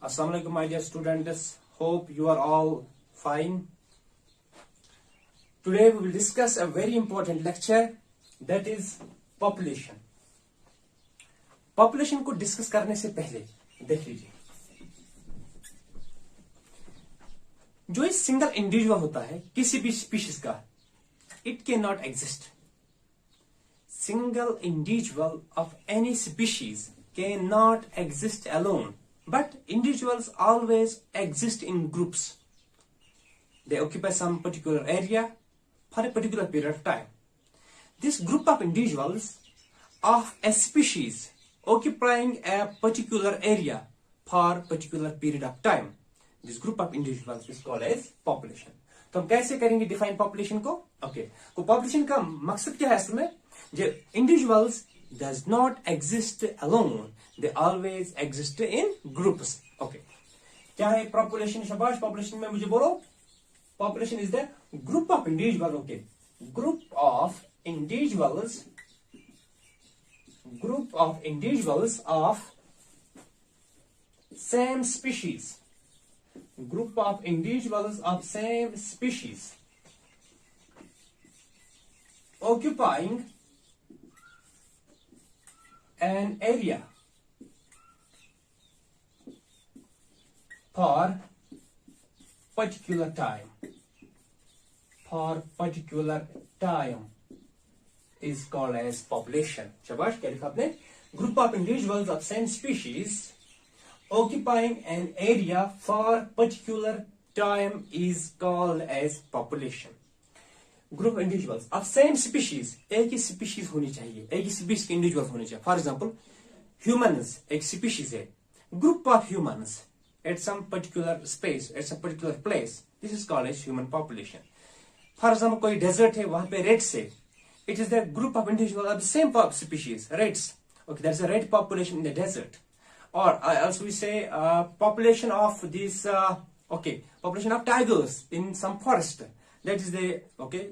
Assalamu alaikum, my dear students. Hope you are all fine. Today we will discuss a very important lecture, that is population. Population को discuss करने से पहले देख लीजिए, जो एक सिंगल इंडिविजुअल होता है किसी भी स्पीशीज का, it can not exist. Single individual of any species cannot exist alone, but individuals always exist in groups. They occupy some particular area for a particular period of time. This group of individuals of a species occupying a particular area for a particular period of time, this group of individuals is called as population. तो हम कैसे करेंगे define population को? Okay, तो population का मकसद क्या है असल में? जो individuals does not exist alone, they always exist in groups. Okay, क्या है पॉपुलेशन? शाबाश, पॉपुलेशन में मुझे बोलो. Population is the group of individual. Okay, group of individuals of same species. Group of individuals of same species occupying an area for particular time is called as population. शाबाश, क्या लिखा आपने? Group of individuals of same species occupying an area for particular time is called as population. Group individuals of same species, एक ही species होनी चाहिए, एक ही species के individuals होने चाहिए. For example, humans एक species है. Group of humans at some particular space, at some particular place, this is called as human population. For example, कोई desert है, वहां पे rats है. It is the group of individuals of the same species, rats. Okay, there's a rat population in the desert. Or also we say population of this population of tigers in some forest. That is the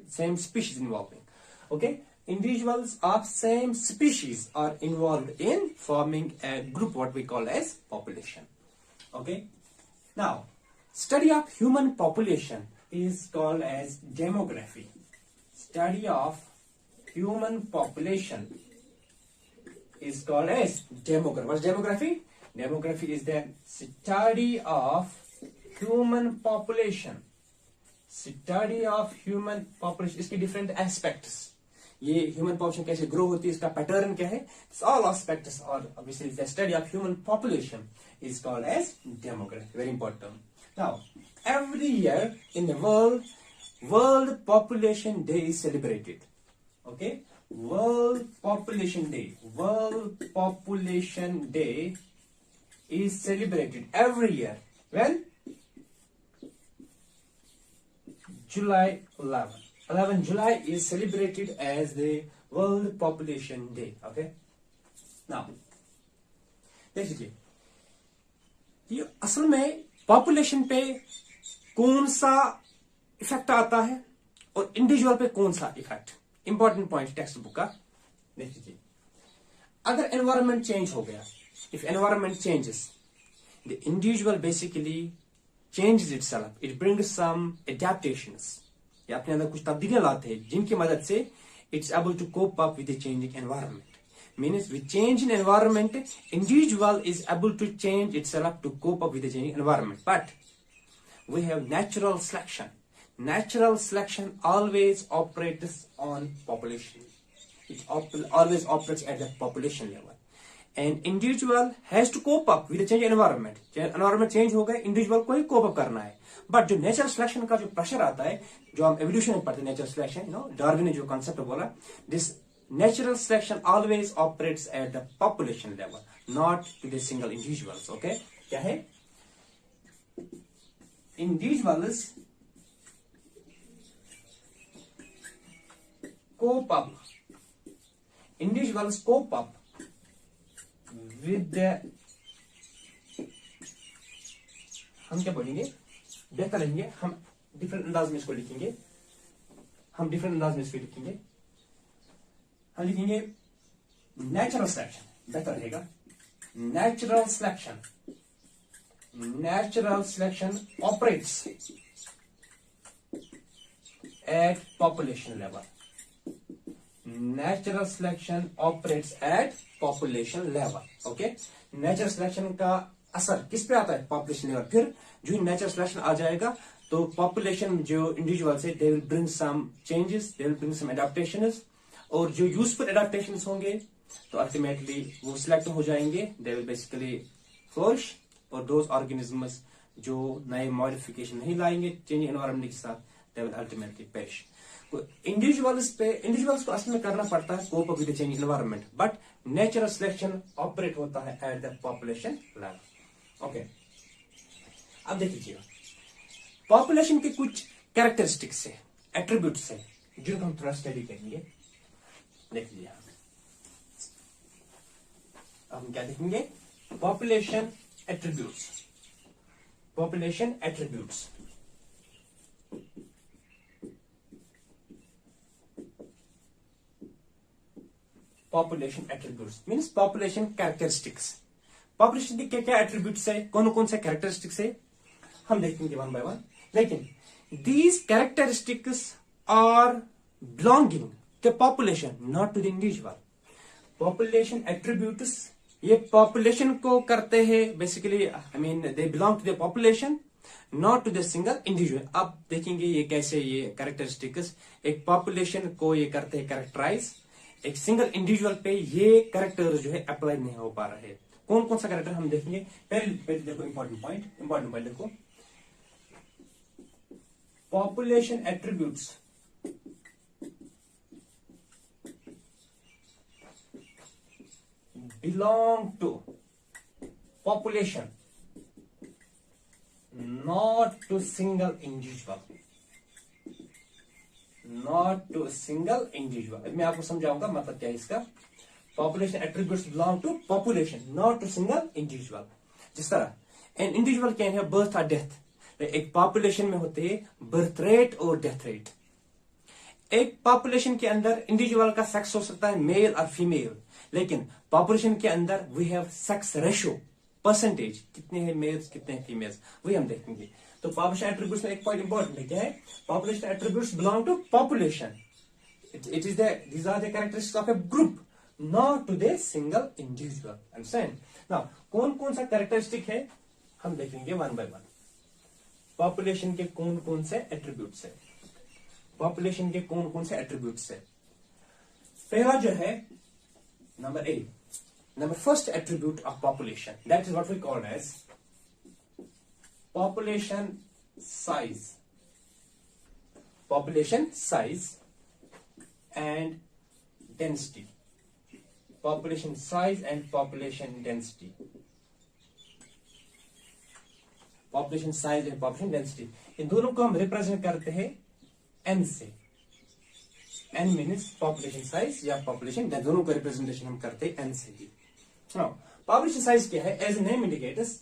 same species involving. Okay, individuals of same species are involved in forming a group, what we call as population. Okay, now study of human population is called as demography. Study of human population is called as demography. What's demography? Demography is the study of human population. Study of human population. इसके different aspects. ये human population कैसे grow होती है, इसका pattern क्या है? All aspects are obviously the study of human population is called as demography. Very important. Now, every year in the World Population Day is celebrated. Okay, World Population Day is celebrated every year. When? July 11 July is celebrated as the World Population Day. Okay, now देख लीजिए, ये असल में population पे कौन सा effect आता है और इंडिविजुअल पे कौन सा effect. Important point text book का देख लीजिए. अगर एनवायरमेंट चेंज हो गया, if environment changes, the individual basically changes itself. It brings some adaptations. ये अपने अंदर कुछ तब्दीलियां लाते हैं जिनकी मदद से it's able to cope up with the changing environment. Means with change in environment, individual is able to change itself to cope up with the changing environment. But we have natural selection. Natural selection always operates on population. It always operates at the population level. An individual has to cope up with the changing environment. Environment change हो गया, individual को ही cope up करना है. But जो natural selection का जो pressure आता है, जो हम evolution में पढ़ते हैं natural selection, Darwin ने जो concept बोला, this natural selection always operates at the population level, not to the single individuals. Okay, क्या है? Individuals cope up with the, हम क्या बोलेंगे, बेहतर लेंगे, हम डिफरेंट अंदाज में इसको लिखेंगे. हम लिखेंगे नेचुरल सिलेक्शन, बेहतर रहेगा. Natural selection natural selection operates at population level. Natural selection operates at population level. Okay, natural selection का असर किस पे आता है? Population level. फिर जो नेचुरल सिलेक्शन आ जाएगा तो पॉपुलेशन जो इंडिविजुअल्स है they will bring some changes, they will bring some adaptations, और जो यूजफुल एडेप्टेशंस होंगे तो अल्टीमेटली वो सिलेक्ट हो जाएंगे. They will basically flourish. और दोज ऑर्गेनिजम्स जो नए मॉडिफिकेशन नहीं लाएंगे चेंज एनवायरमेंट के साथ, they will ultimately perish. Individuals को असल में करना पड़ता है cope with change environment, but natural selection operate होता है at the population level. Okay, अब देख लीजिएगा पॉपुलेशन के कुछ कैरेक्टरिस्टिक्स है, एट्रीब्यूट्स है जिनको हम थोड़ा स्टडी करेंगे. देख लीजिए अब हम क्या देखेंगे? Population attributes. Population attributes population attributes means population characteristics. Population के क्या क्या एट्रीब्यूट्स है, कौन कौन से कैरेक्टरिस्टिक्स है, हम देखेंगे वन बाय वन. लेकिन these characteristics are belonging to population, not to the individual. Population attributes ये पॉपुलेशन को करते हैं basically, I mean they belong to the population not to the single individual. अब देखेंगे ये कैसे ये कैरेक्टरिस्टिक्स एक पॉपुलेशन को ये करते हैं कैरेक्टराइज, एक सिंगल इंडिविजुअल पे ये कैरेक्टर जो है अप्लाई नहीं हो पा रहे. कौन कौन सा कैरेक्टर हम देखेंगे. पहले देखो इंपॉर्टेंट पॉइंट देखो. Population attributes belong to population not to single individual. Not to single individual. मैं आपको समझाऊंगा मतलब क्या है इसका. Population attributes belong to population not to single individual. जिस तरह N individual can have birth और डेथ. एक पॉपुलेशन में होते हैं बर्थ रेट और डेथ रेट. एक पॉपुलेशन के अंदर इंडिविजुअल का सेक्स हो सकता है मेल और फीमेल, लेकिन पॉपुलेशन के अंदर we have sex ratio, percentage, कितने हैं मेल्स कितने हैं फीमेल्स, वही हम देखेंगे. तो पॉपुलेशन एट्रीब्यूट्स में एक पॉइंट इंपॉर्टेंट है, क्या है? Population attributes belong to population. It is these are the characteristics of a group not to the single individual. Understand now. कौन कौन सा कैरेक्टरिस्टिक है हम देखेंगे वन बाय वन. पॉपुलेशन के कौन कौन से एट्रीब्यूट्स है. पॉपुलेशन के कौन कौन से एट्रीब्यूट्स है. पहला जो है number A, number first attribute of population, that is what we called as population size. Population size and density. Population size and population density. Population size and population density. इन दोनों को हम रिप्रेजेंट करते हैं n से. n means population size या population, दोनों को representation हम करते हैं n से ही. Now, population size क्या है? As the name indicates,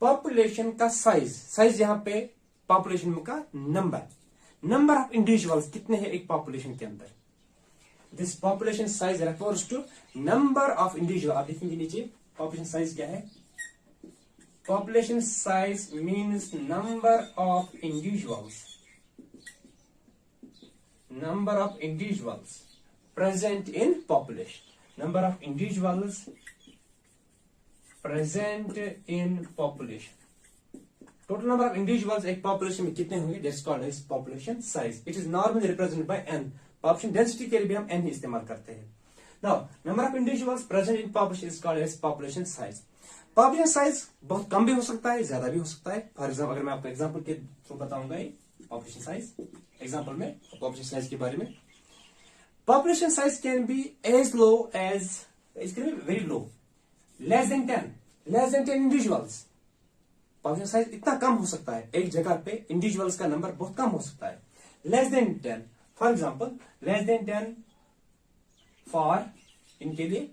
population का साइज यहां पे पॉपुलेशन का नंबर ऑफ इंडिविजुअल्स कितने हैं एक पॉपुलेशन के अंदर. This population size refers to number of individual. आप देखेंगे नीचे पॉपुलेशन साइज क्या है. Population size means number of individuals present in population. Number of individuals present in population. Total number of individuals एक पॉपुलेशन में कितने होंगे, that's called as population size. It is normally represented by n. Population density के लिए भी हम n ही इस्तेमाल करते हैं. Now number of individuals present in population is called as population size. Population size बहुत कम भी हो सकता है, ज्यादा भी हो सकता है. फॉर एग्जाम्पल अगर मैं आपको एग्जाम्पल के थ्रू बताऊंगा पॉपुलेशन साइज, एग्जाम्पल में पॉपुलेशन साइज के बारे में. Population size can be as low as, it can be very low, less than 10 individuals. Population size इतना कम हो सकता है, एक जगह पे इंडिविजुअल्स का नंबर बहुत कम हो सकता है. Less than 10, for example less than 10 for इनके लिए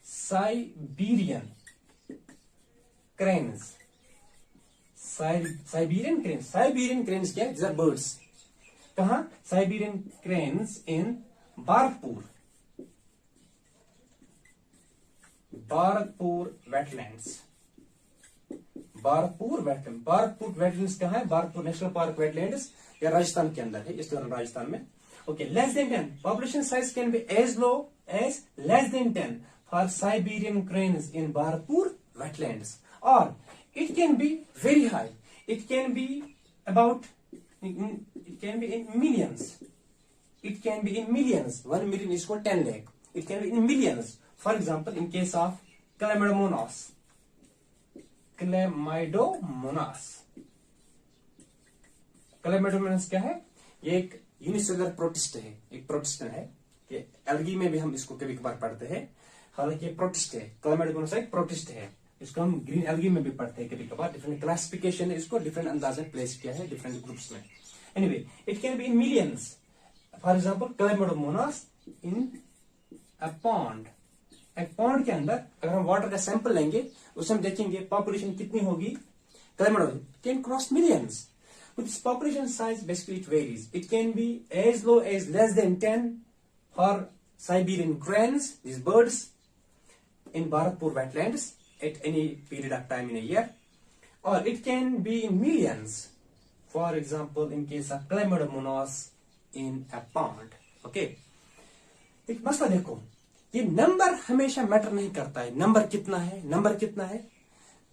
साइबीरियन क्रेन्स. साइबीरियन क्रेन्स क्या है? This are birds. कहा? साइबीरियन क्रेन्स in बारकपुर wetlands. Barakpur wetland. Barakpur wetlands कहाँ है? बारकपुर नेशनल पार्क वेटलैंड्स या राजस्थान के अंदर है, इस दौरान राजस्थान में। Okay, less than 10 population size can be as low as less than 10 for Siberian cranes in बारकपुर wetlands, और it can be very high, it can be about, it can be in millions, it can be in millions, 1 million is equal 10 lakh, it can be in millions. For example, in case of Chlamydomonas, Chlamydomonas क्या है? ये एक unicellular protist है, एक प्रोटिस्टन है, कि algae में भी हम इसको कभी कभार पढ़ते हैं, हालांकि प्रोटिस्ट है। Chlamydomonas एक प्रोटिस्ट है, इसको हम ग्रीन एल्गी में भी पढ़ते हैं कभी कभार। डिफरेंट क्लासिफिकेशन है, इसको डिफरेंट अंदाज में प्लेस किया है डिफरेंट ग्रुप्स में। Anyway, it can be in millions. For example, Chlamydomonas in a pond, एक पॉन्ड के अंदर अगर हम वाटर का सैंपल लेंगे, उसमें हम देखेंगे पॉपुलेशन कितनी होगी। Chlamydomonas can cross millions. With its population size, basically it varies. It can be as low as less than 10 for Siberian cranes, these birds, in Bharatpur wetlands at any period of time in a year, or it can be in millions, for example in case of Chlamydomonas in a pond. Okay, एक मसला देखो, ये number हमेशा matter नहीं करता है। Number कितना है, नंबर कितना है,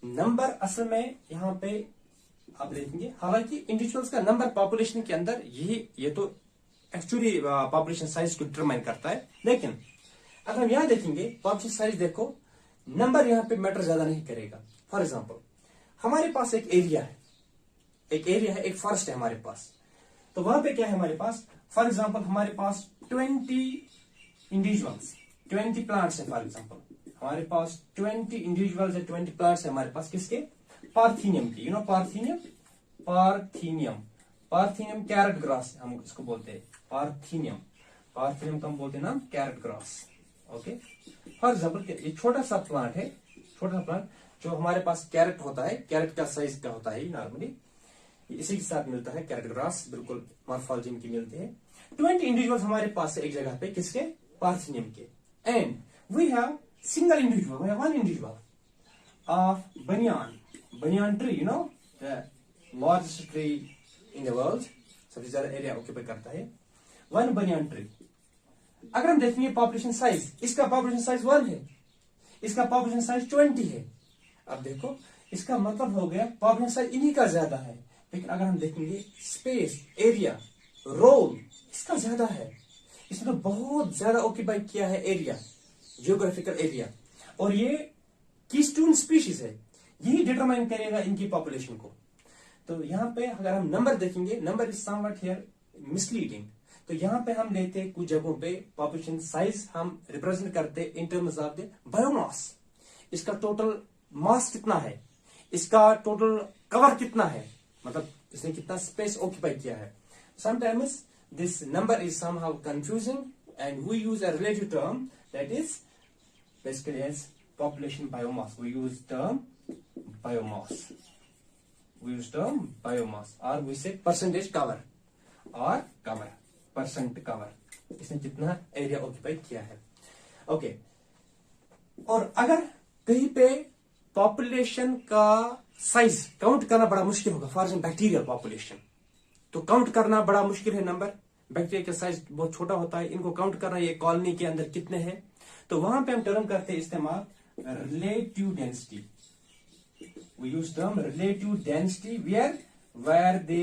नंबर असल में यहाँ पे आप देखेंगे, हालांकि इंडिविजुअल्स का नंबर पॉपुलेशन के अंदर ये तो एक्चुअली पॉपुलेशन साइज को डिटरमाइन करता है, लेकिन अगर हम यहाँ देखेंगे पॉपुलेशन साइज देखो, नंबर यहाँ पे मैटर ज्यादा नहीं करेगा। फॉर एग्जांपल, हमारे पास एक एरिया है, एक फॉरेस्ट है हमारे पास, तो वहां पे क्या है हमारे पास, फॉर एग्जांपल हमारे पास 20 इंडिविजुअल्स, 20 प्लांट्स है। फॉर एग्जांपल हमारे पास 20 इंडिविजुअल्स है, 20 प्लांट्स है हमारे पास, किसके? पार्थीनियम की। पार्थीनियम कैरेट ग्रास हम इसको बोलते हैं, पार्थीनियम का हम बोलते हैं नाम carrot grass. Okay, for example ये छोटा सा प्लांट है, छोटा सा प्लांट जो हमारे पास कैरेट होता है, कैरेट का साइज का होता है नॉर्मली, इसी के साथ मिलता है कैरेट ग्रास, बिल्कुल मॉर्फोलॉजी की मिलती है। 20 इंडिविजुअल्स हमारे पास है एक जगह पे, किसके? पार्थीनियम के। And we have single individual, we have one individual of banyan tree, you know the largest tree in the world, सबसे ज्यादा एरिया ऑक्यूपाई करता है, वन बनियान ट्री। अगर हम देखेंगे पॉपुलेशन साइज, इसका पॉपुलेशन साइज 1 है, इसका पॉपुलेशन साइज 20 है। अब देखो, इसका मतलब हो गया पॉपुलेशन साइज इन्हीं का ज्यादा है, लेकिन अगर हम देखेंगे स्पेस, एरिया, रोल इसका ज्यादा है, इसने तो बहुत ज्यादा ऑक्यूपाई किया है एरिया, जियोग्राफिकल एरिया, और ये कीस्टोन स्पीशीज है, यही डिटरमाइन करेगा इनकी पॉपुलेशन को। तो यहाँ पे अगर हम नंबर देखेंगे, number is somewhat here misleading, तो यहाँ पे हम लेते हैं कुछ जगहों पे पॉपुलेशन साइज हम रिप्रेजेंट करते in terms of the biomass, इसका टोटल मास कितना है, इसका टोटल कवर कितना है, मतलब इसने कितना स्पेस ऑक्यूपाई किया है। Sometimes this number is somehow confusing and we use a relative term that is basically as population biomass. We use term biomass, or we say percentage cover or percent cover, इसने कितना area occupy किया है। Okay, और अगर कहीं पे population का size count करना बड़ा मुश्किल होगा, फॉर एग्जाम्पल बैक्टीरियल पॉपुलेशन, तो काउंट करना बड़ा मुश्किल है नंबर, बैक्टीरिया का साइज बहुत छोटा होता है, इनको काउंट करना ये कॉलोनी के अंदर कितने हैं, तो वहां पे हम टर्म करते हैं इस्तेमाल relative density. We use term relative density where the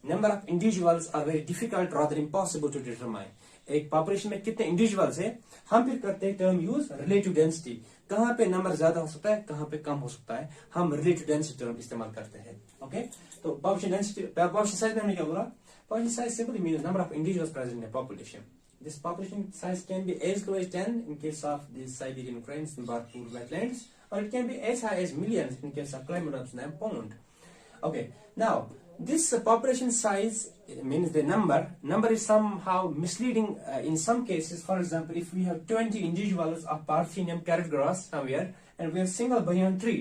number of individuals are very difficult, rather impossible to determine. एक पॉपुलेशन में कितने इंडिविजुअल्स है, हम फिर करते हैं टर्म यूज रिलेटिव डेंसिटी, कहां पे नंबर ज्यादा हो सकता है, कहां पे कम हो सकता है, हम रिलेटिव डेंसिटी टर्म इस्तेमाल करते हैं। ओके, तो पॉपुलेशन डेंसिटी, पॉपुलेशन साइज में हमने क्या बोला, population size simply means number of individuals present in population. This population size can be as low as 10 in case of the Siberian cranes in Bharatpur wetlands, or it can be as high as millions in case of Chlamydomonas in a pond. Okay, now this population size means the number is somehow misleading in some cases. For example, if we have 20 individuals of Parthenium carrot grass somewhere and we have single banyan tree,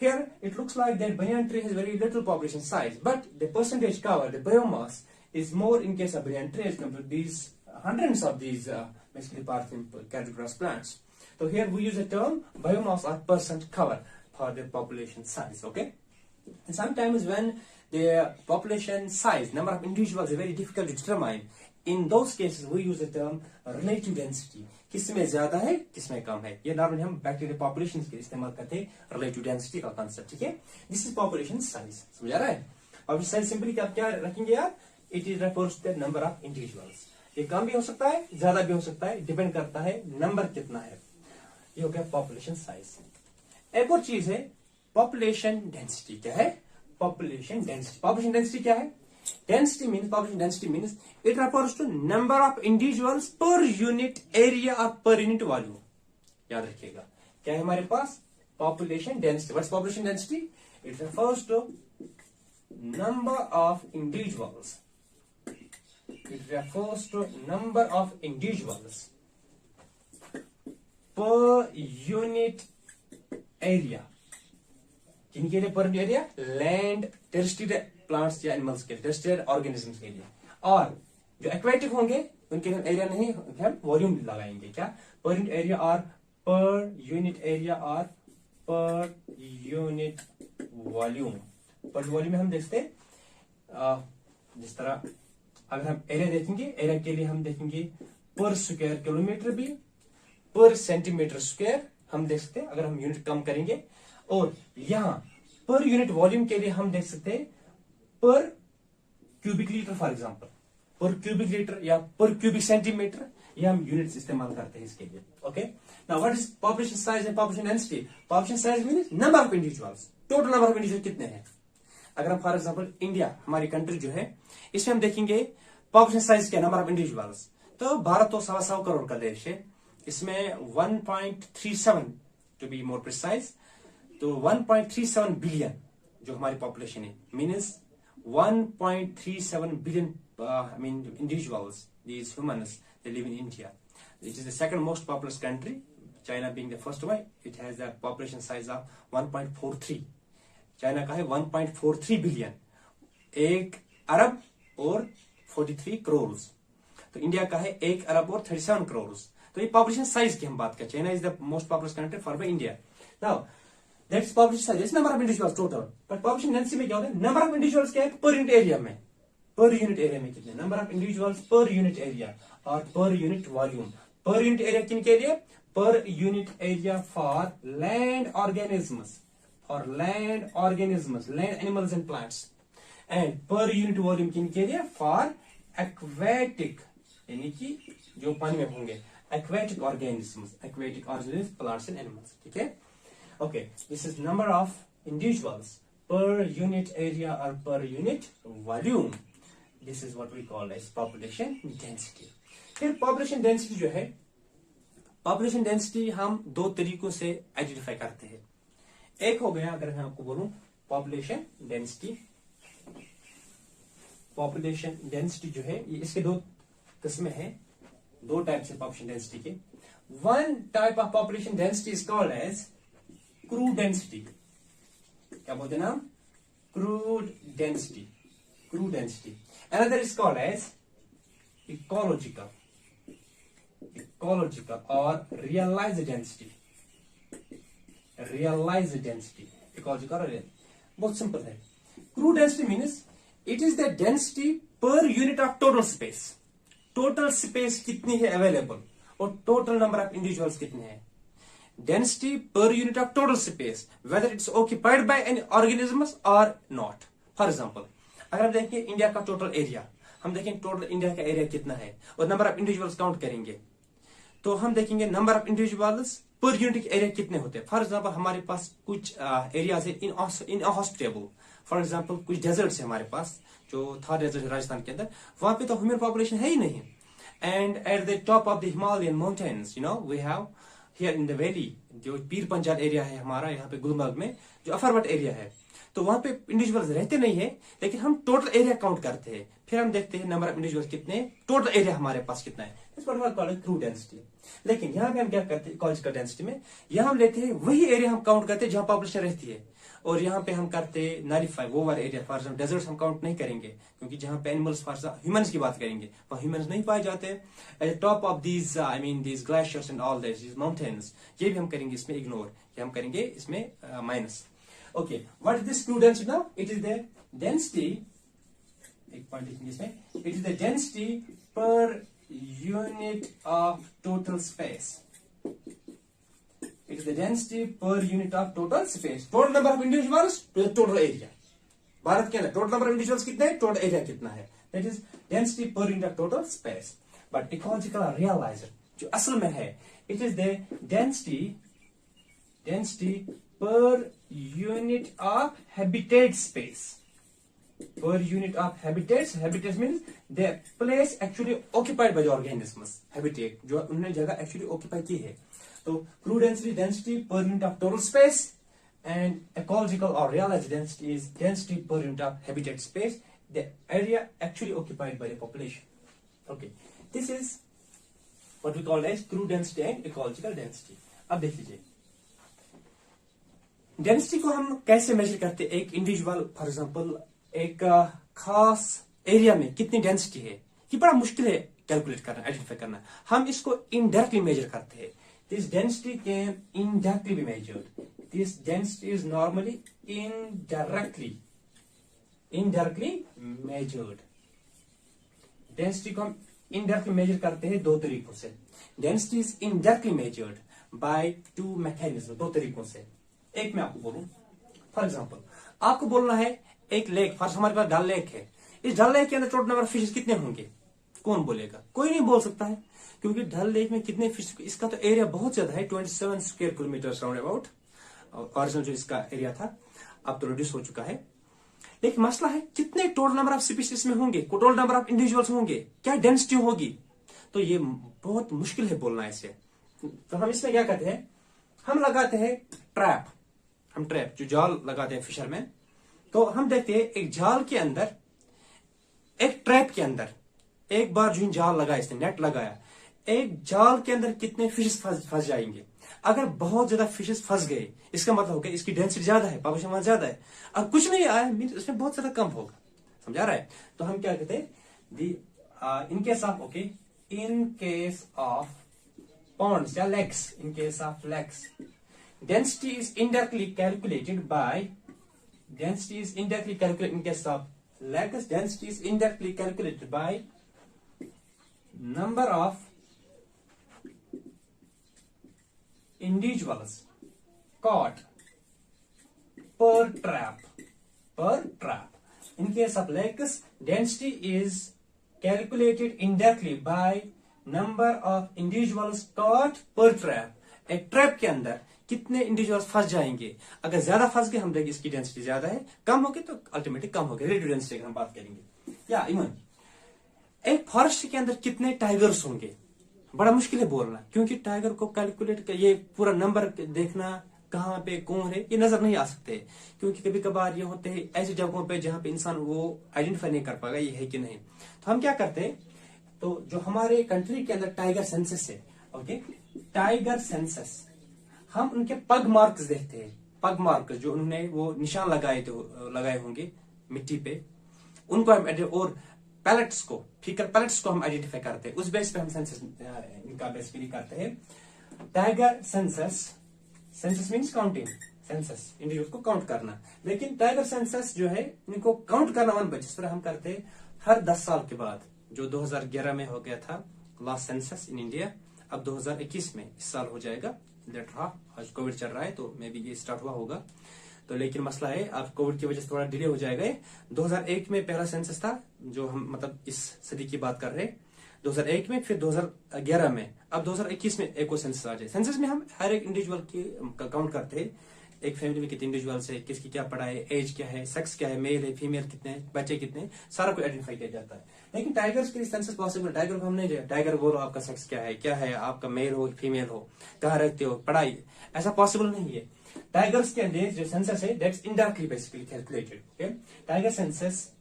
here it looks like that banyan tree has very little population size, but the percentage cover, the biomass, is more in case of banyan tree as compared to these hundreds of these basically Parthenium carrot grass plants. So here we use the term biomass or percent cover for the population size. Okay. And sometimes when the population size, number of individuals is very difficult to determine, in those cases we use the term relative density. किसमें ज्यादा है किसमें कम है, ये normally हम bacteria population के इस्तेमाल करते हैं रिलेटिव डेंसिटी का कांसेप्ट. ठीक है, दिस इज पॉपुलेशन साइज. समझ आ रहा है? पॉपुलेशन साइज सिंपली आप क्या रखेंगे यार, it is refers to the number of individuals. ये कम भी हो सकता है ज्यादा भी हो सकता है, डिपेंड करता है नंबर कितना है. ये हो गया पॉपुलेशन साइज. एक और चीज है पॉपुलेशन डेंसिटी. क्या है पॉपुलेशन डेंसिटी? पॉपुलेशन डेंसिटी क्या है? Density means, population density means it refers to number of individuals per unit area or per unit volume. याद रखिएगा क्या है हमारे पास population density. What's population density? It refers to number of individuals. It refers to number of individuals per unit area. किनके लिए per unit area? Land, terrestrial plants या animals के लिए, टेरेस्ट्रियल ऑर्गेनिजम्स के लिए. और जो एक्वेटिक होंगे उनके लिए एरिया नहीं, हम वॉल्यूम लगाएंगे. क्या? पर यूनिट एरिया और पर यूनिट एरिया और पर यूनिट वॉल्यूम. पर वॉल्यूम में हम देखते जिस तरह अगर हम एरिया देखेंगे, एरिया के लिए हम देखेंगे पर स्क्वायर किलोमीटर भी, पर सेंटीमीटर स्क्वायर हम देख सकते हैं अगर हम यूनिट कम करेंगे. और यहां पर यूनिट वॉल्यूम के लिए हम देख सकते हैं पर क्यूबिक लीटर, फॉर एग्जांपल पर क्यूबिक लीटर या पर क्यूबिक सेंटीमीटर, ये हम यूनिट्स इस्तेमाल करते हैं इसके लिए. Okay, now what is population size and population density? Population size means number of individuals, total number of individual कितने हैं. अगर हम फॉर एग्जांपल इंडिया हमारी कंट्री जो है, इसमें हम देखेंगे पॉपुलेशन साइज क्या, नंबर ऑफ इंडिविजुअल्स. तो भारत तो 125 करोड़ का देश है, इसमें 1.37 टू बी मोर प्रिसाइज, तो 1.37 बिलियन जो हमारी पॉपुलेशन है, means 1.37 billion I mean individuals, these humans, they live in India. It is the second most populous country, China being the first one. It has a population size of 1.43. China का है 1.43 billion, 1 अरब और 43 करोड़. तो India का है 1 अरब और 37 करोड़. तो ये population size की हम बात करें. China is the most populous country for by India. Now that's population size, number of individuals total. But population density में क्या होता है? नंबर ऑफ इंडिविजुअल्स क्या है पर यूनिट एरिया में. पर यूनिट एरिया में कितने number of individuals per unit area और per unit volume. Per unit area किनके लिए? Per unit area for land organisms, for land organisms, land animals and plants. And per unit volume किनके लिए? For aquatic, यानी कि जो पानी में होंगे, aquatic organisms, plants and animals. ठीक है, okay. This is number of individuals per unit area or per unit volume. This is what we call as population density. फिर population density जो है, population density हम दो तरीकों से आइडेंटिफाई करते हैं. एक हो गया, अगर मैं आपको बोलूं population density. population density जो है ये इसके दो किस्में हैं, दो टाइप से population density के. One type of population density is called as crude density. क्या बोलते हैं नाम? Crude density, crude density. Another is called as ecological, ecological और realised density. Realised density, ecological और बहुत सिंपल है. Crude density means it is the density per unit of total space. Total space कितनी है अवेलेबल और total number of individuals कितने हैं. Density per unit of total space, whether it's occupied by any organisms or not. For example, अगर हम देखें India का total area, हम देखें टोटल इंडिया का एरिया कितना है और नंबर ऑफ इंडिविजुअल्स काउंट करेंगे, तो हम देखेंगे number of individuals per unit area कितने होते हैं. फॉर एग्जाम्पल हमारे पास कुछ एरियाज है इनहॉस्पिटेबल. फॉर एग्जाम्पल कुछ डेजर्ट्स है हमारे पास, जो थार डेजर्ट राजस्थान के अंदर, वहां पे तो ह्यूमन पॉपुलेशन है ही नहीं. And at the top of the Himalayan mountains, you know, we have here in the valley, जो पीर पंजाल एरिया है हमारा, यहाँ पे गुलमर्ग में जो अफरवट एरिया है, तो वहां पे इंडिविजुअल्स रहते नहीं है, लेकिन हम टोटल एरिया काउंट करते हैं. फिर हम देखते हैं नंबर ऑफ इंडिविजुअल्स कितने, टोटल एरिया हमारे पास कितना है. Crude density. लेकिन यहाँ पे हम क्या करते हैं इकोलॉजिकल डेंसिटी में, यहाँ हम लेते हैं वही एरिया हम काउंट करते हैं जहां पॉपुलेशन रहती है, और यहाँ पे हम करते नॉरिफाई वो वाला एरिया. फॉर एग्जाम्पल डेजर्ट्स हम काउंट नहीं करेंगे, क्योंकि जहां पे एनिमल्स, फॉर ह्यूमंस की बात करेंगे, वहां ह्यूमंस नहीं पाए जाते. Eight the top of these I mean these glaciers and all this mountains, ये भी हम करेंगे इसमें इग्नोर, ये हम करेंगे इसमें minus. Okay, what is this crew density now? It is the density, एक पॉइंट लिखेंगे इसमें, it is the density per unit of total space. It is the density per unit of total space. Total number of individuals to the total area. Bharat के अंदर total number of individuals कितने हैं, total area कितना है, that is density per unit of total space. But ecological realiser जो असल में है, it is the density per unit of habitat space. Per unit of habitats, habitats means the place actually occupied by the organisms. Habitat जो उन्होंने जगह actually occupy की है. तो crude density per unit of total space, and ecological or realized density is density per unit of habitat space, the area actually occupied by the population. Okay, this is what we call as crew density and ecological density. अब देख लीजिए density को हम कैसे major करते हैं. एक individual for example एक खास एरिया में कितनी डेंसिटी है, ये बड़ा मुश्किल है कैलकुलेट करना, आइडेंटिफाई करना. हम इसको इनडायरेक्टली मेजर करते हैं. This density can indirectly be measured. This density is normally indirectly measured. Density को हम indirectly measure करते हैं दो तरीकों से. Density is indirectly measured by two mechanisms. दो तरीकों से. एक मैं आपको बोलूं, फॉर एग्जाम्पल आपको बोलना है एक लेक, फर्स्ट हमारे पास डल लेक है. इस डल लेक के अंदर टोटल नंबर ऑफ फिशेस कितने होंगे, कौन बोलेगा? कोई नहीं बोल सकता है, क्योंकि डल लेक में कितने फिश, इसका तो एरिया बहुत ज्यादा है, 27 square kilometre round about. Original जो इसका एरिया था अब तो रिड्यूस हो चुका है. लेकिन मसला है कितने टोटल नंबर ऑफ स्पीशीज में होंगे, टोटल नंबर ऑफ इंडिविजुअल्स होंगे, क्या डेंसिटी होगी. तो ये बहुत मुश्किल है बोलना ऐसे. तो हम इसमें क्या करते हैं, हम लगाते हैं ट्रैप. हम ट्रैप जो जाल लगाते हैं फिशर में, तो हम देखते हैं एक जाल के अंदर, एक ट्रैप के अंदर एक बार जो जाल लगाया, इसने नेट लगाया, एक जाल के अंदर कितने फिशेस फंस जाएंगे. अगर बहुत ज्यादा फिशेस फंस गए, इसका मतलब होगा इसकी डेंसिटी ज्यादा है, पॉपुलेशन वहां ज्यादा है. अब कुछ नहीं आया मीन उसमें बहुत ज्यादा कम होगा. समझा रहा है? तो हम क्या कहते हैं, in case of okay, in case of ponds या lakes, in case of lakes, density is indirectly calculated by, density is indirectly calculated in case of lakes, density is indirectly calculated by number of individuals caught per trap. In case of lakes, density is calculated indirectly by number of individuals caught per trap. एक trap के अंदर कितने individuals फंस जाएंगे. अगर ज्यादा फंस गए हम देखेंगे इसकी डेंसिटी ज्यादा है, कम होगी तो अल्टीमेटली कम होगी. रिलेटिव डेंसिटी की हम बात करेंगे. या इवन एक फॉरेस्ट के अंदर कितने टाइगर्स होंगे, बड़ा मुश्किल है बोलना, क्योंकि टाइगर को कैलकुलेट कर ये पूरा नंबर देखना कहाँ पे कौन है ये नजर नहीं आ सकते, क्योंकि कभी कभार ये होते हैं ऐसी जगहों पे जहां पे इंसान वो आइडेंटिफाई नहीं कर पाएगा ये है कि नहीं. तो हम क्या करते हैं, तो जो हमारे कंट्री के अंदर टाइगर सेंसस है, ओके, टाइगर सेंसस, हम उनके पग मार्क्स देखते हैं. पग मार्क्स जो उन्होंने वो निशान लगाए होंगे मिट्टी पे, उनको हम और पैलेट्स को, फीकर पैलेट्स को हम आइडेंटिफाई करते हैं. उस बेस पे हम सेंसस इनका बेसिकली करते हैं. Tiger census means counting, census individual को काउंट करना. लेकिन टाइगर सेंसस जो है इनको काउंट करना वन बाय, जिस तरह हम करते हैं हर 10 साल के बाद, जो 2011 में हो गया था लास्ट सेंसस इन इंडिया, अब 2021 में इस साल हो जाएगा. लेट रहा, आज कोविड चल रहा है तो मे बी ये स्टार्ट हुआ होगा. तो लेकिन मसला है अब कोविड की वजह से थोड़ा डिले हो जाएगा. 2001 में पहला सेंसस था, जो हम मतलब इस सदी की बात कर रहे हैं. 2001 में, फिर 2011 में, अब 2021 में एक और सेंसस आ जाए. सेंसस में हम हर एक इंडिविजुअल की काउंट करते हैं. एक फैमिली में कितने इंडिविजुअल्स है, किसकी क्या पढ़ाई है, एज क्या है, सेक्स क्या है, मेल है, फीमेल कितने हैं, बच्चे कितने हैं, सारा कुछ आइडेंटिफाई किया जाता है. लेकिन टाइगर्स के लिए सेंसस पॉसिबल. टाइगर को हम नहीं जाए, टाइगर बोलो आपका सेक्स क्या है, आपका मेल हो फीमेल हो, कहाँ रहते हो, पढ़ाई, ऐसा पॉसिबल नहीं है. टाइगर्स के अंदर जो सेंसस है that's indirectly basically calculated. Okay, tiger census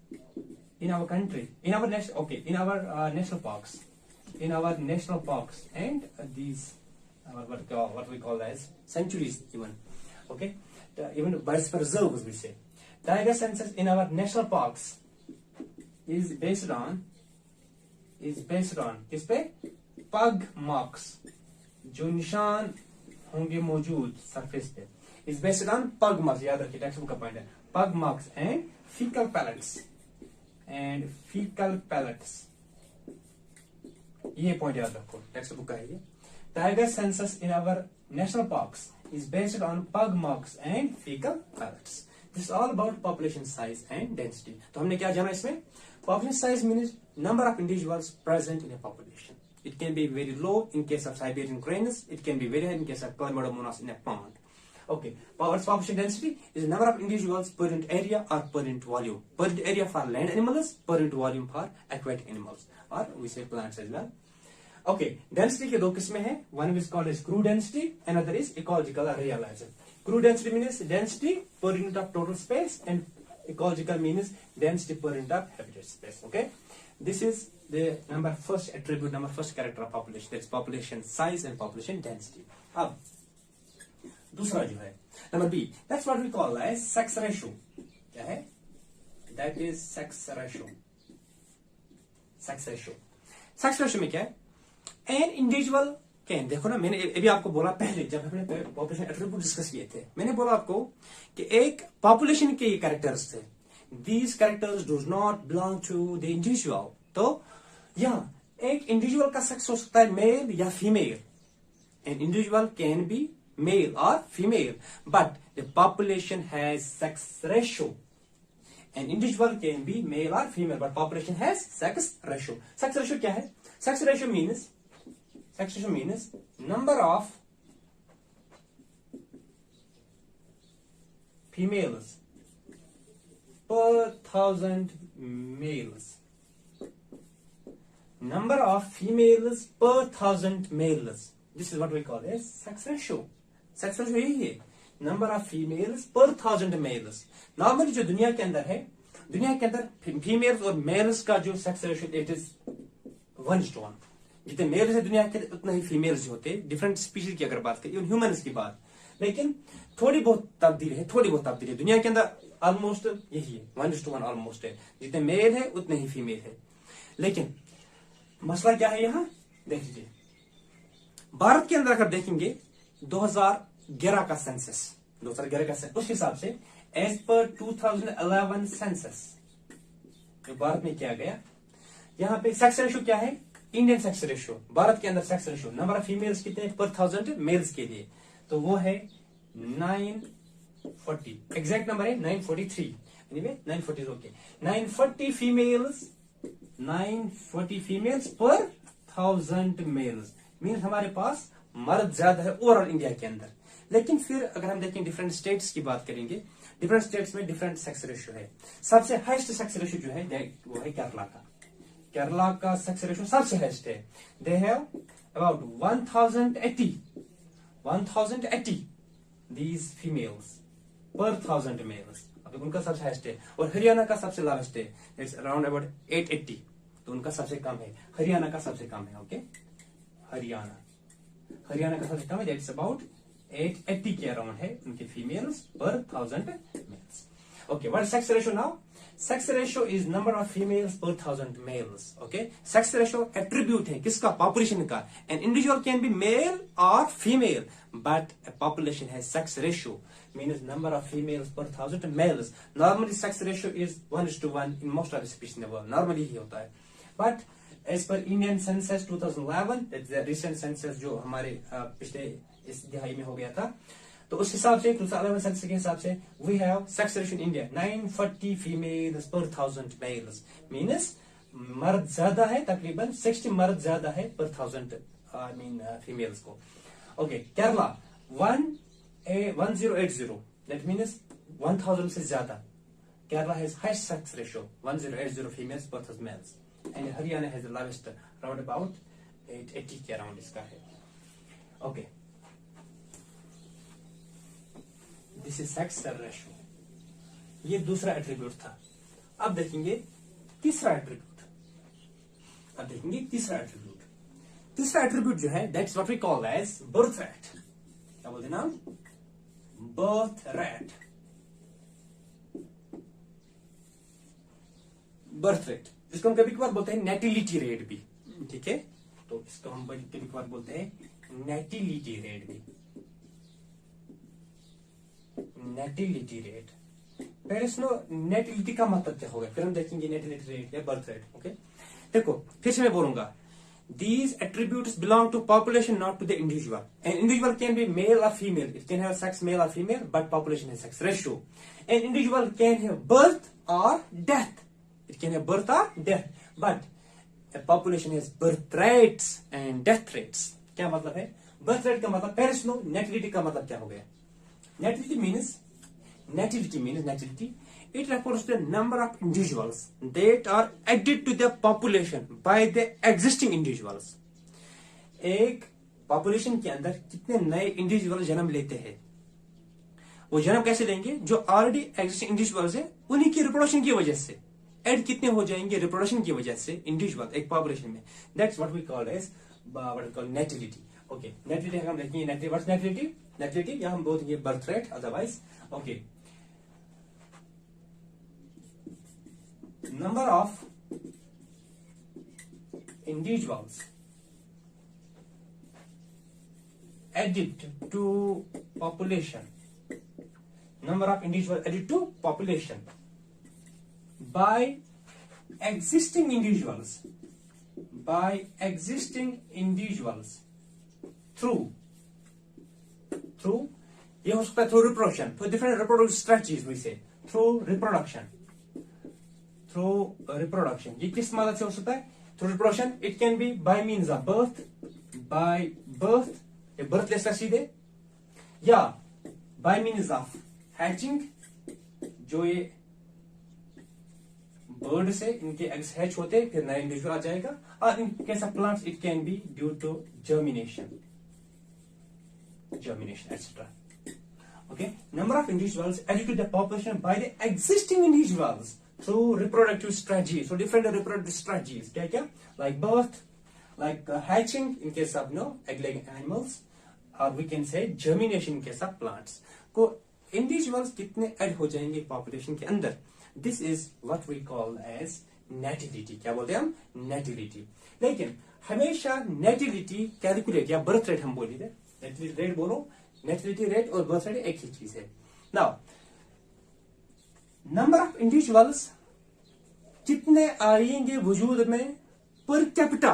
in our country, in our national parks, and these what we call as sanctuaries even. Okay, even birds preserves we say. Tiger census in our national parks is based on किस पे, पग marks, जो निशान होंगे मौजूद surface पे. is based on pug marks. याद रखिए, टेक्स्ट बुक का पॉइंट है, pug marks and fecal pellets. ये पॉइंट याद रखो, टेक्स्ट बुक का है ये. Tiger census in our national parks is based on pug marks and fecal pellets. This is all about population size and density. तो हमने क्या जाना इसमें? Population size means number of individuals present in a population. It can be very low in case of Siberian cranes. It can be very high in case of Chlamydomonas in a pond. Okay. What's population density? Is the number of individuals per unit area or per unit volume. Per unit area for land animals, per unit volume for aquatic animals, or we say plants as well. Okay. Density के दो किस्में हैं. One is called as crude density, another is ecological or realizer. Crude density means density per unit of total space, and ecological means density per unit of habitat space. Okay. This is the first attribute, first character of population. That's population size and population density. अब दूसरा जो है number B, that's what we call as sex ratio. क्या है? That is sex ratio. Sex ratio. Sex ratio में क्या है? An individual can, देखो ना, मैंने अभी आपको बोला पहले जब हमने पॉपुलेशन एट्रीब्यूट डिस्कस किए थे, मैंने बोला आपको कि एक पॉपुलेशन के ये कैरेक्टर्स थे. These characters does not belong to the individual. तो यहाँ एक इंडिविजुअल का सेक्स हो सकता है मेल या female. An individual can be male or female, but the population has sex ratio. An individual can be male or female, but population has sex ratio. Sex ratio क्या है? Sex ratio means number of females per 1,000 males. Number of females per 1,000 males. This is what we call as sex ratio. Sex ratio यही है, number of females per 1,000 males. Normally जो दुनिया के अंदर females और mails का जो sex ratio it is 1:1. जितने मेल्स है दुनिया के उतना ही फीमेल्स होते हैं. डिफरेंट स्पीशीज की अगर बात करें, इवन ह्यूमंस की बात, लेकिन थोड़ी बहुत तब्दीली है. दुनिया के अंदर ऑलमोस्ट यही है, 1:1 ऑलमोस्ट है. जितने मेल है उतने ही फीमेल है. लेकिन मसला क्या है यहाँ देख लीजिए. भारत के अंदर अगर देखेंगे 2011 का सेंसस, उस हिसाब से एज पर 2011 सेंसस जो भारत में किया गया, यहाँ पे सेक्स रेशियो क्या है? इंडियन सेक्स रेशियो, भारत के अंदर sex ratio number of females कितने पर 1,000 मेल्स के लिए, तो वो है 940. एग्जैक्ट नंबर है 943. Anyway 940 okay. 940 females per 1,000 mails. Mean हमारे पास मर्द ज्यादा है ओवरऑल इंडिया के अंदर. लेकिन फिर अगर हम देखें डिफरेंट स्टेट्स की बात करेंगे, डिफरेंट स्टेट्स में डिफरेंट सेक्स रेशियो है. सबसे हाईएस्ट सेक्स रेशियो जो है वो है केरला का सेक्स रेशियो सबसे हाईएस्ट है. They have about 1080 these females per 1,000 mails. अब उनका सबसे हाईएस्ट है. और हरियाणा का सबसे लावेस्ट है, इट्स अराउंड अबाउट 880. तो उनका सबसे कम है, हरियाणा का सबसे कम है. ओके, हरियाणा का सबसे कम है, दैट्स अबाउट 880 के अराउंड है उनके females per 1,000 males. Okay, what sex ratio now? Sex ratio is number of females per 1,000 males. Okay, sex ratio attribute है किसका? पॉपुलेशन का. An individual can be male और female, but a population has sex ratio, means number of females per 1,000 males. Normally sex ratio is 1:1 in most of the species in the world. Normally ही होता है. But as per Indian census 2011, that's the recent census जो हमारे पिछले इस दिहाई में हो गया था, तो उस हिसाब से 2011 सेंसस के हिसाब से we have sex ratio in India 940 females per 1,000 males. Means मर्द ज्यादा है, तकरीबन 60 मर्द ज्यादा है per 1,000 फीमेल्स को. ओके, केरला 1080, that means 1,000 से ज्यादा. Kerala has highest sex ratio 1080 females per 1,000 males, and Haryana has the lowest, around about 880 के अराउंड इसका है. Okay, this is sex ratio. ये दूसरा एट्रीब्यूट था. अब देखेंगे तीसरा एट्रीब्यूट. तीसरा एट्रीब्यूट जो है that's what we call as birth rate. क्या बोलते हैं नाम? Birth rate. इसको हम कभी कभार बोलते हैं नेटिलिटी रेट भी. ठीक है, तो इसको हम कभी कभार बोलते हैं नेटिलिटी रेट भी. नेटिलिटी रेट। पहले सुनो नेटिलिटी का मतलब क्या होगा, फिर हम देखेंगे नेटिलिटी रेट या बर्थ रेट। ओके, देखो फिर से मैं बोलूंगा, these attributes belong to population, not to the individual. An individual can be male or female, it can have sex male or female, but population has sex ratio. An individual can have birth or death, it can have birth or death, but a population has birth rates and death rates. क्या मतलब है birth rate का मतलब, पहले सुनो नेटिलिटी का मतलब क्या हो गया। नेटिलिटी means it refers to the number of individuals that are added to the population by the existing individuals. एक पॉपुलेशन के अंदर कितने नए इंडिविजुअल जन्म लेते हैं, वो जन्म कैसे लेंगे, जो ऑलरेडी एग्जिस्टिंग इंडिविजुअल्स है उन्हीं की रिप्रोडक्शन की वजह से ऐड कितने हो जाएंगे रिप्रोडक्शन की वजह से इंडिविजुअल एक पॉपुलेशन में। That's what we call age natality. Okay, natality हम देखेंगे नेटिलिटी या हम बोलेंगे birth rate otherwise. Okay, number of individuals added to population, number of individuals added to population by existing individuals through ये हो सकता है through reproduction, through different reproductive strategies we say, through reproduction, ये किस मदद से हो सकता है, through reproduction. It can B bye means of birth, birth ले सकता सीधे, या बाय मीन्स ऑफ हैचिंग, जो ये बर्ड से इनके एग्स हैच होते फिर नया इंडिविजुअल आ जाएगा, और in case of plants it can be due to germination etcetera. Okay, number of individuals added to the population by the existing individuals through reproductive strategies, so different reproductive strategies, क्या like birth, like hatching in case of egg-laying animals, or we can say germination in case of plants. को individuals कितने add हो जाएंगे population के अंदर, this is what we call as nativity। क्या बोलते हैं हम, nativity। लेकिन हमेशा nativity कैलकुलेट या बर्थ रेट हम बोलिए, nativity रेट बोलो, nativity रेट और बर्थ रेट एक ही चीज है। नाउ नंबर ऑफ इंडिविजुअल्स कितने आएंगे वजूद में पर कैपिटा,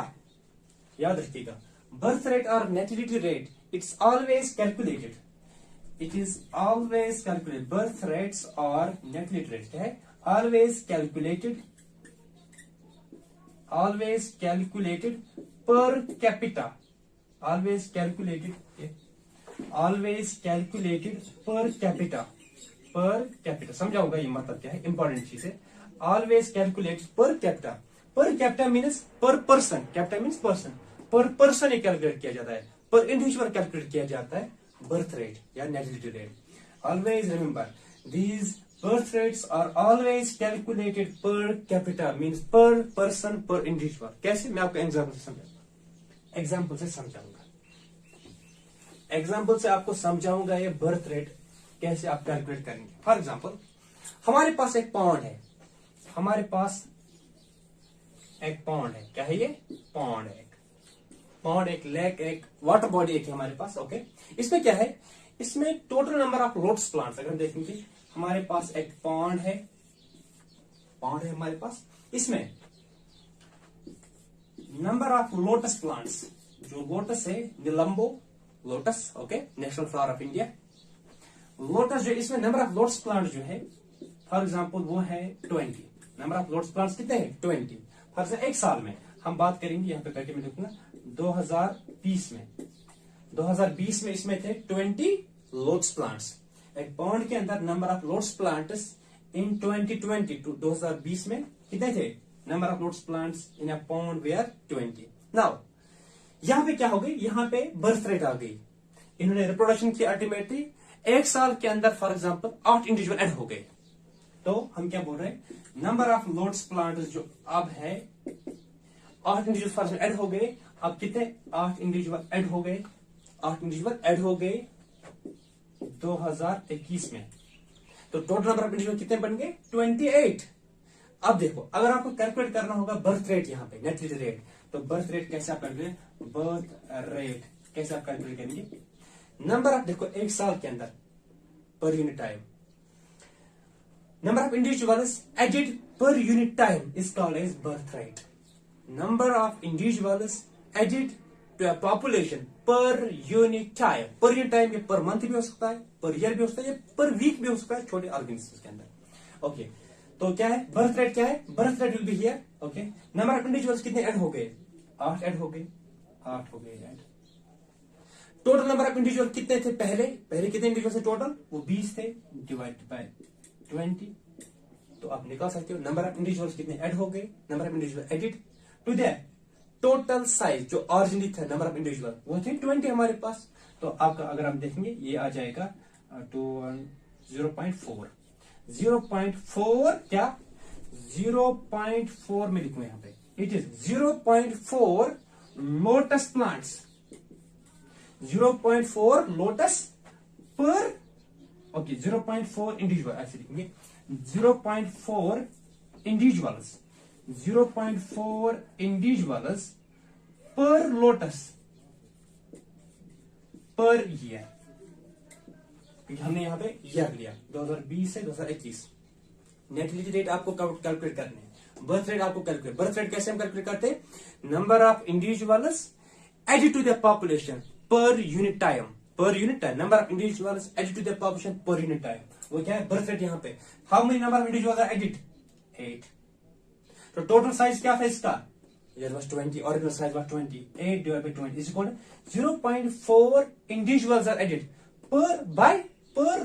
याद रखिएगा, बर्थ रेट और natality rate it's always calculated, birth rates और नेटिलिटी रेट क्या है, always calculated per capita, always calculated per capita. समझाऊंगा ये मतलब क्या है, इंपॉर्टेंट चीज है। Always calculate per capita means per person, capita means person, per person calculate किया जाता है, पर इंडिविजुअल कैलकुलेट किया जाता है बर्थ रेट या natality rate. Always remember these birth rates are always calculated per capita means per person per individual. कैसे, मैं आपको एग्जाम्पल से आपको समझाऊंगा ये बर्थ रेट कैसे आप कैलकुलेट करेंगे। फॉर एग्जाम्पल, हमारे पास एक पॉन्ड है, क्या है ये, पॉन्ड एक लेक, एक वाटर बॉडी एक है हमारे पास। ओके, इसमें क्या है, इसमें total number of lotus plants अगर हम देखेंगे, हमारे पास एक पॉन्ड है हमारे पास, इसमें नंबर ऑफ लोटस प्लांट्स, जो लोटस है Nelumbo lotus, okay, national flower of India, lotus जो इसमें नंबर ऑफ लोटस प्लांट जो है फॉर एग्जांपल वो है 20, नंबर ऑफ लोटस प्लांट्स कितने हैं 20। फॉर एग्जाम्पल एक साल में हम बात करेंगे, यहाँ पे करके मैं लिखूंगा 2020 में इसमें थे 20 लोटस प्लांट्स। एक पॉन्ड के अंदर number of lotus plants in 2020 to 2020 में कितने थे, number of lotus plants in a pond were 20। Now यहाँ पे क्या हो गई, यहाँ पे बर्थ रेट आ गई, इन्होंने रिप्रोडक्शन की अल्टीमेटली एक साल के अंदर फॉर एग्जांपल 8 इंडिविजुअल ऐड हो गए। तो हम क्या बोल रहे हैं, नंबर ऑफ लोटस प्लांट्स जो अब है 8 इंडिविजुअल फॉर ऐड हो गए। अब कितने, 8 इंडिविजुअल ऐड हो गए 2021 में। तो टोटल नंबर ऑफ इंडिविजुअल कितने बन गए 28। अब देखो, अगर आपको कैलकुलेट करना होगा बर्थ रेट, यहाँ पे नेटिलिटी रेट, तो बर्थ रेट कैसे आप कैलकुलेट करेंगे, नंबर ऑफ देखो एक साल के अंदर पर unit time Number of individuals added per unit time is called as birth rate. Number of individuals added to a population per unit time. Per unit time ये per month भी हो सकता है, per year भी हो सकता है, per week भी हो सकता है छोटे ऑर्गेनिज्म के अंदर. ओके, तो क्या है बर्थ रेट? क्या है birth rate? Will be here. Okay, number of individuals कितने ऐड हो गए? 8 ऐड हो गए. 8 हो गए add. Total number of individual कितने थे पहले? पहले कितने इंडिविजुअल थे टोटल? वो 20 थे. Divide by 20. तो आप निकाल सकते हो नंबर ऑफ इंडिविजुअल्स कितने ऐड हो गए. Number of individual added to the total size जो ओरिजिनली था नंबर ऑफ इंडिविजुअल वो थे 20 हमारे पास. तो आपका अगर हम देखेंगे ये आ जाएगा 0.4. 0.4 क्या 0.4 में लिखूंगा यहाँ पे. It is 0.4 lotus plants. 0.4 lotus पर. ओके, 0.4 इंडिविजुअल ऐसे लिखेंगे. 0.4 इंडिविजुअल्स. 0.4 इंडिविजुअल्स पर लोटस पर ईयर. हमने यहां पे ईयर लिया 2020 से 2021. नेटिलिटी रेट आपको कैलकुलेट करने हैं. बर्थ रेट आपको कैलकुलेट. बर्थ रेट कैसे हम कैलकुलेट करते हैं? Number of individuals added to the population per unit time. Per unit time number of individuals added to the population per unit time. वो क्या है बर्थ रेट. यहाँ पे how many number of individuals are added? 8. तो total size क्या था इसका? It was 20. Original size was 20. 8 divided by 20 is equal to 0.4 individuals are added per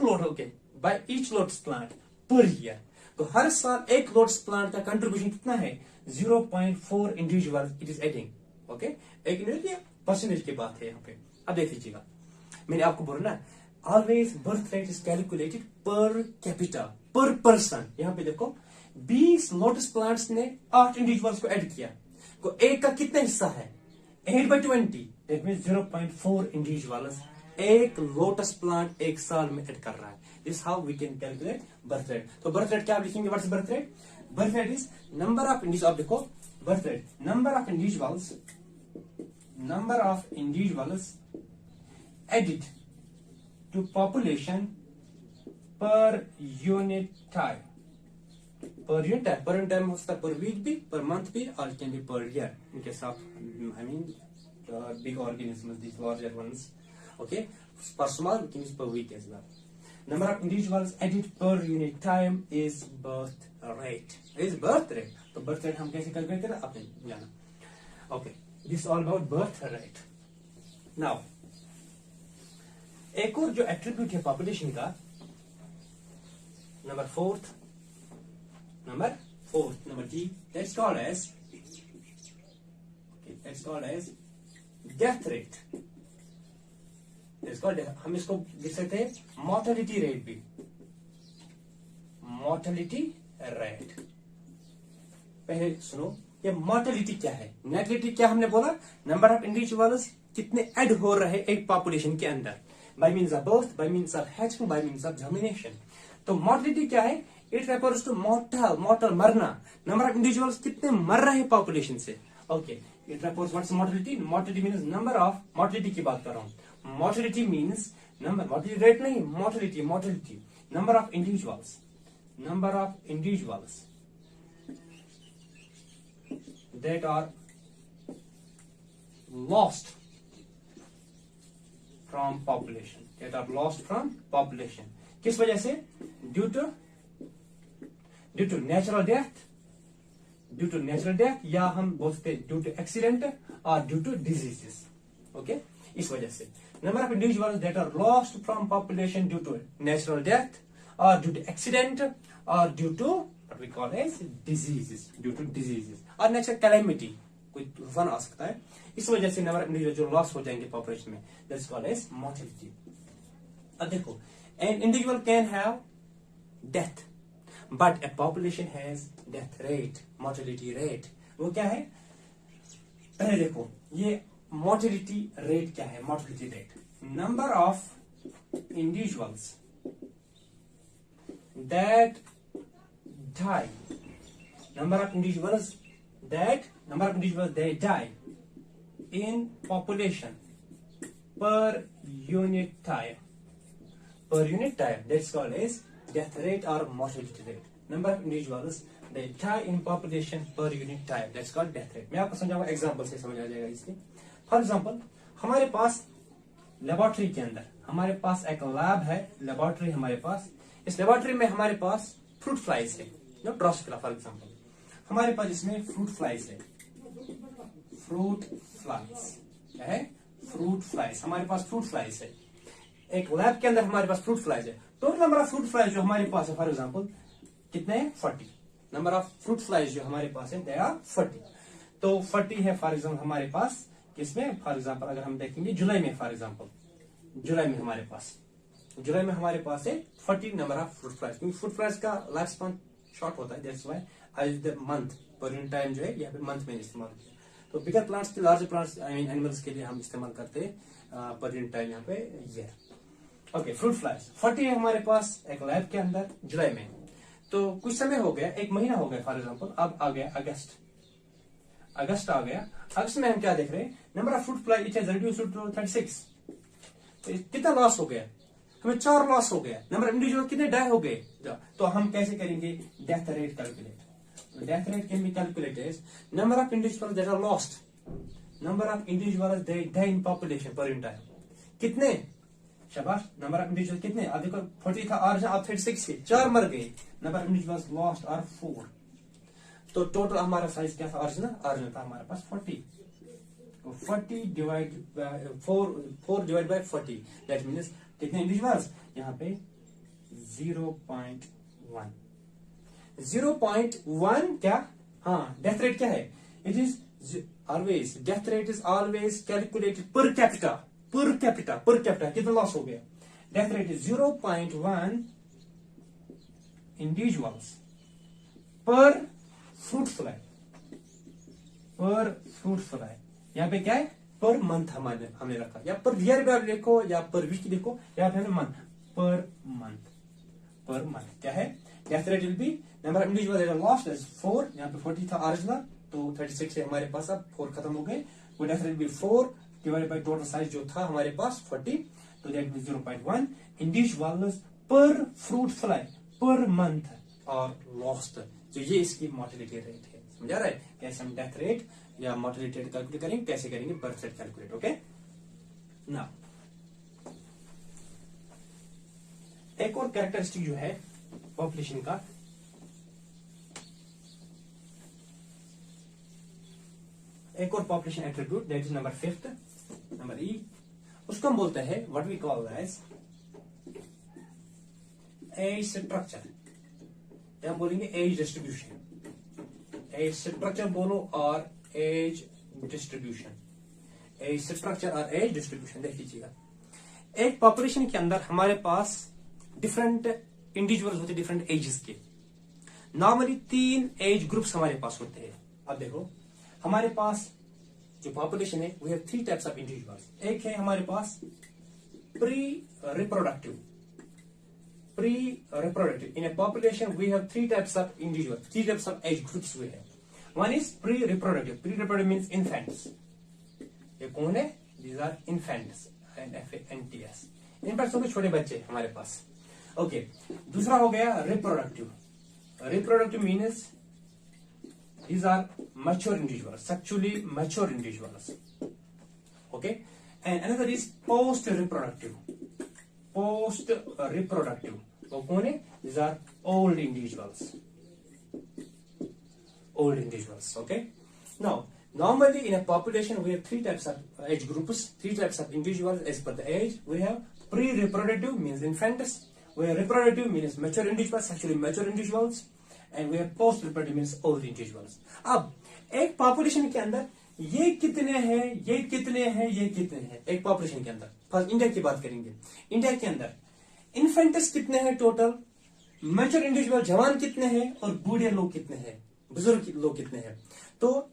lot. Okay, by each lotus plant per year. तो हर साल एक lotus plant का contribution कितना है? 0.4 individual it is adding. Okay, एक इंडिविजुअल परसेंटेज की बात है यहाँ पे. अब देख लीजिएगा, मैंने आपको बोला ना always birth rate is calculated per capita पर पर्सन. यहाँ पे देखो 20 लोटस प्लांट्स ने 8 इंडिविजुअल्स को ऐड किया. को एक का कितना हिस्सा है? 8/20. दैट मींस 0.4 इंडिविजुअल्स एक लोटस प्लांट एक साल में ऐड कर रहा है. This how we can calculate birth rate. तो बर्थ रेट क्या आप लिखेंगे? What's birth rate? Birth rate is number of individuals. आप देखो birth rate number of individuals added to population per unit time. Per unit time. Per unit time हो सकता है पर वीक भी, पर मंथ भी, और can be per year in case of I mean big organisms, these larger ones. Okay, for small we can use per week as well. Number of individuals added per unit time is birth rate. Is birth rate. तो birth rate हम कैसे calculate करें आपने जाना. Okay, this is all about birth rate. Now, एक और जो attribute है पॉपुलेशन का, number fourth, number D, that's called as death rate. हम इसको लिख सकते हैं मोर्टेलिटी रेट भी. Mortality rate. पहले सुनो ये मोर्टेलिटी क्या है. नेटिलिटी क्या हमने बोला? नंबर ऑफ इंडिविजुअल्स कितने ऐड हो रहे एक पॉपुलेशन के अंदर bye means of birth, bye means of hatching, bye means of germination. तो मोर्टेलिटी क्या है? इट रेफर्स टू मॉर्टल मरना. नंबर ऑफ इंडिविजुअल्स कितने मर रहे पॉपुलेशन से. Okay, it refers what's mortality. Mortality means number of mortality की बात कर रहा हूं. Mortality means number. Mortality rate नहीं, mortality. Number of individuals that are lost from population. किस वजह से? Due to natural death. Due to natural death, या हम बोलते हैं ड्यू टू एक्सीडेंट और ड्यू टू डिजीजेस. ओके, इस वजह से number of individuals that are lost from population due to natural death और ड्यू टू एक्सीडेंट और due to what we call as diseases और नेचुरल कैलेमिटी, कोई तूफान आ सकता है. इस वजह से नंबर ऑफ इंडिविजुअल जो लॉस्ट हो जाएंगे पॉपुलेशन में, दैट्स कॉल्ड एज मोर्टेलिटी. अब देखो, an individual can have death but a population has death rate, mortality rate. वो क्या है? पहले देखो ये mortality rate क्या है? mortality rate number of individuals that die. Number of individuals they die in population per unit time. That's called as death rate or mortality rate. Number of individuals they die in population per unit time. That's called death rate. मैं आपको समझाऊंगा example से समझ आ जाएगा इसलिए. For example हमारे पास laboratory के अंदर हमारे पास एक लैब है, लेबोरेटरी हमारे पास. इस लेबोरेटरी में हमारे पास फ्रूट फ्लाइज है, जो ड्रोसोफिला फॉर एग्जांपल. हमारे पास इसमें फ्रूट फ्लाइज है. फ्रूट फ्लाइज क्या है? Fruit flies. हमारे पास फ्रूट फ्लाइज है. एक लैब के अंदर हमारे पास फ्रूट फ्लाइज है. Total number of fruit flies जो हमारे पास है फॉर एग्जांपल कितने हैं? 40. नंबर ऑफ फ्रूट फ्लाइज जो हमारे पास है दे आर 40. तो 40 है फॉर एग्जांपल हमारे पास किसमें? फॉर एग्जांपल अगर हम देखेंगे जुलाई में, फॉर एग्जांपल जुलाई में हमारे पास है 40 नंबर ऑफ फ्रूट फ्लाइज. क्योंकि फ्रूट फ्लाइज का लाइफ स्पैन शॉर्ट होता है, दैट्स व्हाई आज द मंथ पर यूनिट टाइम जो है यहाँ पे मंथ में इस्तेमाल किया. तो बिगर प्लांट्स के, larger plants I mean animals के लिए हम इस्तेमाल करते हैं पर यूनिट टाइम यहाँ पे ईयर. ओके, फ्रूट फ्लाइज 40 है हमारे पास एक लैब के अंदर जुलाई में. तो कुछ समय हो गया, एक महीना हो गया फॉर एग्जांपल, अब आ गया अगस्त आ गया. अगस्त में हम क्या देख रहे हैं? Number of fruit fly it has reduced to 36. तो कितना लॉस हो गया? हमें 4 लॉस हो गया. नंबर ऑफ इंडिविजुअल कितने डाई हो गए? तो हम कैसे करेंगे? Death rate calculate. Death rate can be calculated as number of individuals that are lost, number of individuals that die in population per unit time. कितने? शाबाश. नंबर ऑफ इंडिविजुअल कितने? अब देखो 40 था और अब 36 है, 4 मर गए. Number of individuals lost are 4. तो टोटल हमारा साइज क्या था? ओरिजिनल था हमारे पास 40. 40 divide by 4 divide by 40 that means कितने इंडिविजुअल्स? यहाँ पे 0.1. 0.1 क्या? हाँ, डेथ रेट क्या है? It is always, death rate is always calculated per capita. कितना लॉस हो गया? Death rate is 0.1 individuals per fruit fly. यहाँ पे क्या है? पर मंथ हमने रखा, या पर ईयर भी आप लिखो या पर वीक लिखो, या फिर मंथ. पर मंथ क्या है? Death rate will be number of individual lost is 4. यहाँ पे 40 था ओरिजिनल, तो 36 है हमारे पास, अब 4 खत्म हो गए. वो death rate be 4 divided by total size जो था हमारे पास 40, तो that means 0.1 individuals per fruit fly per month और लॉस्ट. तो ये इसकी मोर्टेलिटी रेट है. समझ आ रहा है कैसे हम डेथ रेट या मोर्टेलिटी रेट कैलकुलेट करेंगे, कैसे करेंगे birth rate calculate. Okay, now एक और कैरेक्टरिस्टिक जो है पॉपुलेशन का, एक और population attribute that is number 5, number E. उसको हम बोलते हैं what we call as age structure, या बोलेंगे एज डिस्ट्रीब्यूशन. एज स्ट्रक्चर बोलो और एज डिस्ट्रीब्यूशन. एज स्ट्रक्चर और एज डिस्ट्रीब्यूशन देख लीजिएगा. एक पॉपुलेशन के अंदर हमारे पास डिफरेंट इंडिविजुअल्स होते हैं डिफरेंट एजेस के. नॉर्मली 3 एज ग्रुप्स हमारे पास होते हैं. अब देखो हमारे पास जो पॉपुलेशन है we have 3 types of individuals. एक है हमारे पास pre reproductive. In a population we have 3 types of individuals, 3 types of age groups we have. One is pre-reproductive. Pre-reproductive means infants. ये कौन है? These are infants and FANTS. infants हो गए छोटे बच्चे हमारे पास. ओके, दूसरा हो गया reproductive. Reproductive means these are mature individuals, sexually mature individuals. Okay, and another is post-reproductive. वो कौन है? These are old individuals. Okay. Now, normally in a population we have 3 types of age groups, 3 types of individuals as per the age. We have pre-reproductive means infants. We have reproductive means mature individuals, sexually mature individuals, and we have post-reproductive means old individuals. अब एक population के अंदर ये कितने हैं, ये कितने हैं, ये कितने हैं? एक पॉपुलेशन के अंदर फर्स्ट इंडिया की बात करेंगे. इंडिया के अंदर इन्फेंटस कितने हैं टोटल, मैच्योर इंडिविजुअल जवान कितने हैं, और बूढ़े लोग कितने हैं, बुजुर्ग लोग कितने हैं. तो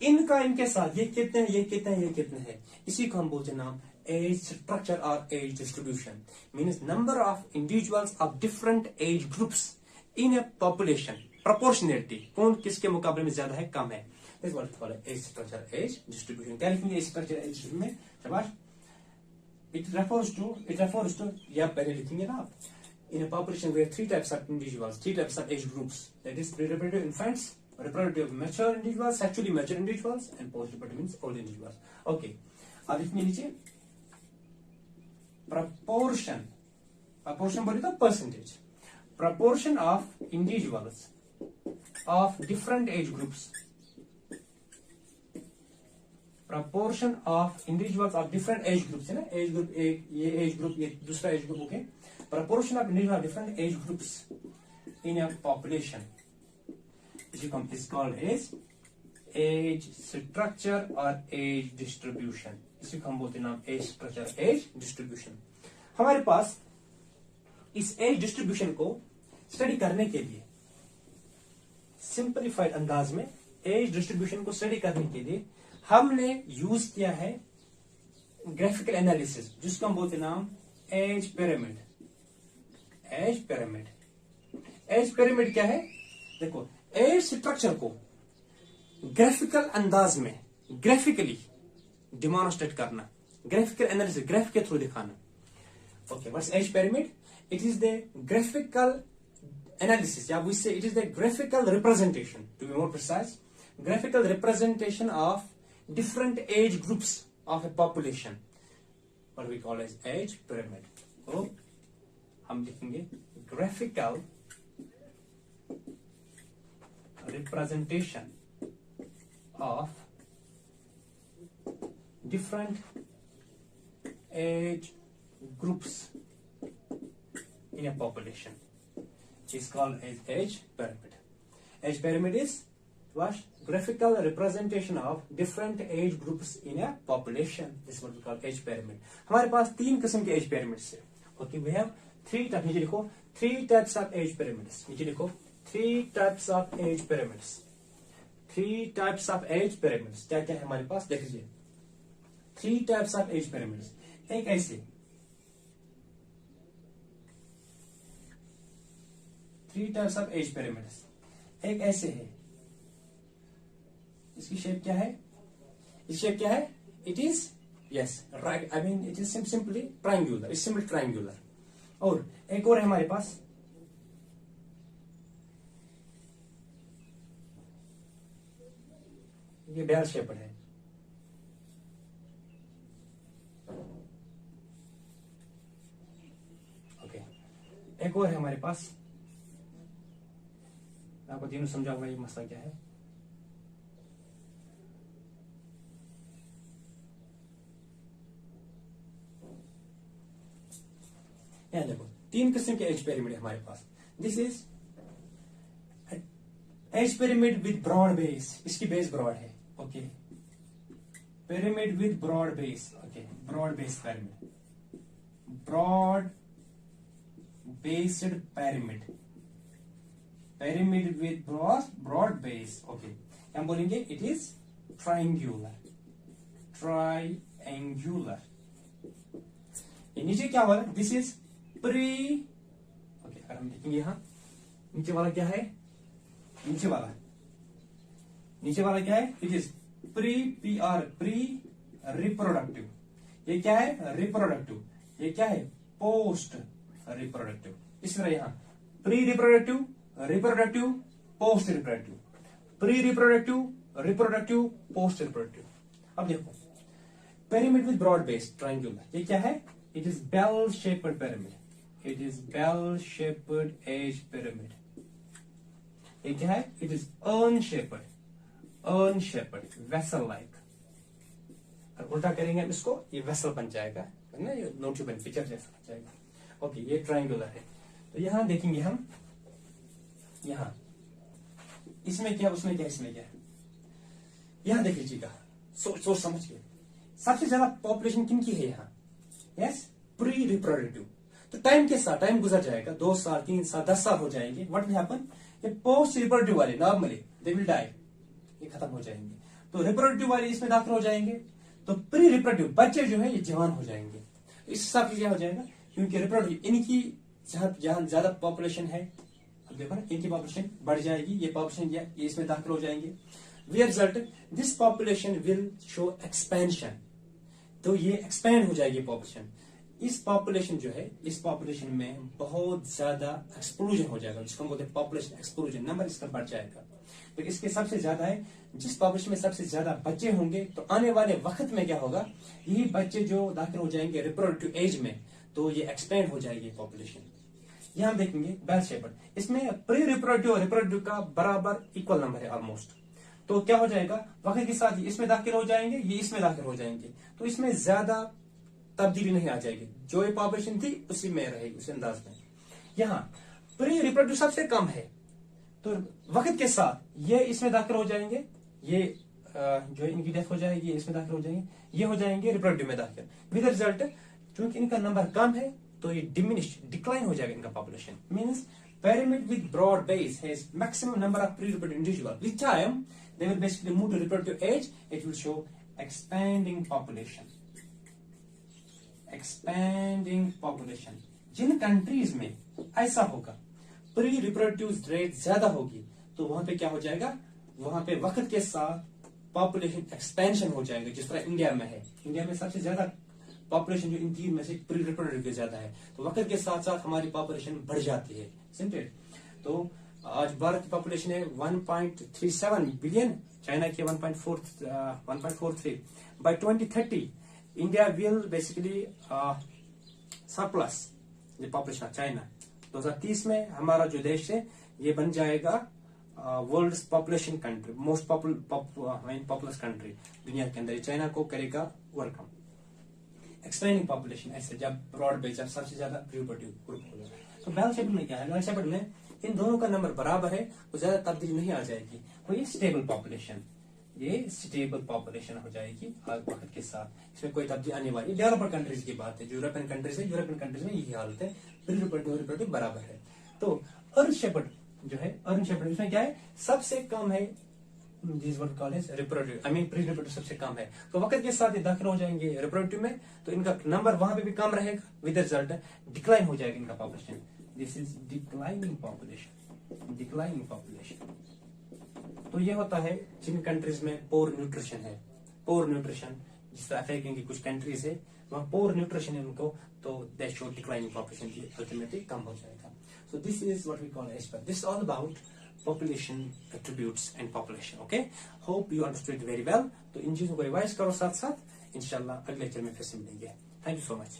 इनके साथ ये कितने हैं, ये कितने हैं, ये कितने हैं, इसी को हम बोलते हैं नाम एज स्ट्रक्चर और age distribution. Means number of individuals of different age groups in a population. Proportionality कौन किसके मुकाबले में ज्यादा है, कम है. This is what we call age structure, age distribution. क्या लिखेंगे age structure, age distribution में? शाबाश. It refers to या पहले लिखेंगे ना आप. in a population where three types of individuals, three types of age groups, that is pre-reproductive infants, reproductive mature individuals, sexually mature individuals, and post-reproductive means old individuals. Okay, अब लिखने नीचे proportion, proportion बोले तो percentage, proportion of individuals of different age groups, proportion of individuals of different age groups है ना, age group एक, ये age group, ये दूसरा age group, okay, proportion of individuals of different age groups in a population is called as age structure or age distribution. इसी को हम बोलते हैं नाम age structure, age distribution. हमारे पास इस age distribution को स्टडी करने के लिए सिंपलीफाइड अंदाज में age distribution को स्टडी करने के लिए हमने यूज किया है ग्राफिकल एनालिसिस, जिसको हम बोलते हैं नाम age pyramid. Age pyramid, age pyramid क्या है? देखो, एज स्ट्रक्चर को ग्राफिकल अंदाज में ग्राफिकली डिमॉन्स्ट्रेट करना, ग्राफिकल एनालिसिस, ग्राफ के थ्रू दिखाना. Okay, what's age pyramid? It is the graphical analysis, yeah, we say it is the graphical representation, to be more precise, graphical representation of different age groups of a population, what we call as age pyramid. So हम लिखेंगे graphical representation of different age groups in a population is called as age pyramid. Age pyramid is what? Graphical representation of different age groups in a population. This is what we call age pyramid. हमारे पास तीन किस्म के age pyramids है. Okay, we have three types. नीचे लिखो 3 types of age pyramids. नीचे लिखो 3 types of age pyramids. 3 types of age pyramids. क्या क्या है हमारे पास? देख लीजिए 3 types of age pyramids. एक ऐसे 3 types of age pyramids. एक ऐसे है, इसकी शेप क्या है? इसकी शेप क्या है? It is, yes, right, I mean it is simply triangular. It's simply triangular. और एक और है हमारे पास, ये बेल शेप्ड है. ओके, एक और है हमारे पास, आपको तीनों समझाऊंगा ये मसला क्या है. यहाँ देखो 3 किस्म के एज पिरामिड है हमारे पास. This is age pyramid with broad base. इसकी बेस ब्रॉड है. Okay, pyramid with broad base. Okay, broad base pyramid, broad based pyramid, pyramid with broad base. Okay, हम बोलेंगे it is triangular. Triangular. ये नीचे क्या वाला? This is pre. Okay, अगर हम देखेंगे यहाँ नीचे वाला क्या है? नीचे वाला क्या है? It is pre reproductive. ये क्या है? Reproductive. ये क्या है? Post reproductive. इस तरह यहाँ pre reproductive, reproductive, post reproductive, pre-reproductive, reproductive, post reproductive. अब देखो pyramid with broad base, triangular. ये क्या है? It is bell shaped pyramid. It is bell shaped age pyramid. ये क्या है? It is urn shaped, vessel like. और उल्टा करेंगे हम इसको, ये vessel बन जाएगा, है ना, ये नोट बन पिक्चर जैसा बन जाएगा. ओके, ये ट्राइंगुलर है. तो यहां देखेंगे हम, यहां इसमें क्या, उसमें क्या, इसमें क्या है. यहां देख लीजिएगा, सोच समझ के. सबसे ज्यादा पॉपुलेशन किनकी है यहाँ? Yes, pre reproductive. तो टाइम के साथ, टाइम गुजर जाएगा, 2 साल 3 साल 10 साल हो जाएंगे. What will happen? ये पोस्ट रिप्रोडक्टिव वाले नॉर्मली दे विल डाई, ये खत्म हो जाएंगे. तो रिप्रोडक्टिव वाले इसमें दाखिल हो जाएंगे. तो प्री रिप्रोडक्टिव बच्चे जो है ये जवान हो जाएंगे. इस हिसाब से क्या हो जाएगा? क्योंकि रिप्रोडक्टिव इनकी जहां ज्यादा पॉपुलेशन है, अब देखो ना, इनकी पॉपुलेशन बढ़ जाएगी, ये पॉपुलेशन ये इसमें दाखिल हो जाएंगे. We result this population will show expansion. तो ये एक्सपेंड हो जाएगी पॉपुलेशन. इस पॉपुलेशन जो है, इस पॉपुलेशन में बहुत ज्यादा एक्सप्लोजन हो जाएगा, जिसको हम बोलते हैं पॉपुलेशन एक्सप्लोजन, नंबर इसका बढ़ जाएगा। तो इसके सबसे ज्यादा है, जिस पॉपुलेशन में सबसे ज्यादा बच्चे होंगे, तो आने वाले वक्त में क्या होगा, यही बच्चे जो दाखिल हो जाएंगे रिप्रोडक्टिव एज में, तो ये एक्सपेंड हो जाएगी पॉपुलेशन। यहां हम देखेंगे बेल शेपर्ड, इसमें प्री रिप्रोडक्टिव और रिप्रोडक्टिव का बराबर इक्वल नंबर है ऑलमोस्ट। तो क्या हो जाएगा, वक्त के साथ इसमें दाखिल हो जाएंगे, ये इसमें दाखिल हो जाएंगे, तो इसमें ज्यादा तब्दीली नहीं आ जाएगी, जो ये पॉपुलेशन थी उसी में रहेगी, उसी अंदाज में। यहाँ प्री रिप्रोडक्टिव सबसे कम है, तो वक्त के साथ ये इसमें दाखिल हो जाएंगे, ये जो इनकी डेथ हो जाएगी इसमें दाखिल हो जाएंगे, ये हो जाएंगे रिप्रोडक्टिव में दाखिल। विद रिजल्ट चूंकि इनका नंबर कम है, तो ये डिमिनिश डिक्लाइन हो जाएगा इनका population. Means pyramid with broad base has maximum number of pre-reproductive individuals. With time, they will basically move to reproductive age. It will show expanding population. Expanding population. Jin countries में ऐसा होगा, pre reproductive rate ज्यादा होगी, तो वहां पे क्या हो जाएगा, वहां पे वक्त के साथ पॉपुलेशन एक्सपेंशन हो जाएगा, जिस तरह इंडिया में है। इंडिया में सबसे ज्यादा पॉपुलेशन जो इन तीन में से प्री रिप्रोडक्टिव ज्यादा है, तो वक्त के साथ साथ हमारी पॉपुलेशन बढ़ जाती है, सिंपल। तो आज भारत की पॉपुलेशन है 1.37 बिलियन, चाइना की 1.43। By 2030 India will basically surplus the population of China. 2030 में हमारा जो देश है ये बन जाएगा world population country, most populous country दुनिया के अंदर। चाइना को करेगा ओवरकम। एक्सपेंडिंग पॉपुलेशन, ऐसे जब ब्रॉड बेस, जब सबसे ज्यादा रिप्रोडक्टिव ग्रुप होगा। तो बेल शेपर्ड में क्या है, बेल शेपर्ड में इन दोनों का नंबर बराबर है, तो ज्यादा तब्दीली नहीं आ जाएगी, तो ये स्टेबल पॉपुलेशन, ये स्टेबल पॉपुलेशन हो जाएगी वक्त के साथ, इसमें कोई तब्दीली आने वाली। डेवलपर कंट्रीज की बात है, यूरोपियन कंट्रीज है, यूरोपियन कंट्रीज में यही हालत है, प्री रिप्रोडक्टिव बराबर है। तो अर्न शेपर्ड जो है, अर्न शेपर्ड इसमें क्या है, सबसे कम है, रिप्रोडक्टिव प्री रिप्रोडक्टिव सबसे कम है, तो वक्त के साथ ये दाखिल हो जाएंगे रिप्रोडक्टिव में, तो इनका नंबर वहां पे भी कम रहेगा, विद रिजल्ट डिक्लाइन हो जाएगा इनका population. This is declining population, declining population. तो ये होता है जिन कंट्रीज में पोर न्यूट्रिशन है, पोर न्यूट्रिशन, जिस तरह अफ्रीका की कुछ कंट्रीज है वहां पोर न्यूट्रिशन है उनको, तो that show declining population, ultimately कम हो जाएगा। So this is what we call age per, this all about population attributes and population. Okay, hope you understood very well. तो इन चीजों को रिवाइज करो साथ साथ, इंशाल्लाह अगले लेक्चर में फिर से मिलेंगे। Thank you so much.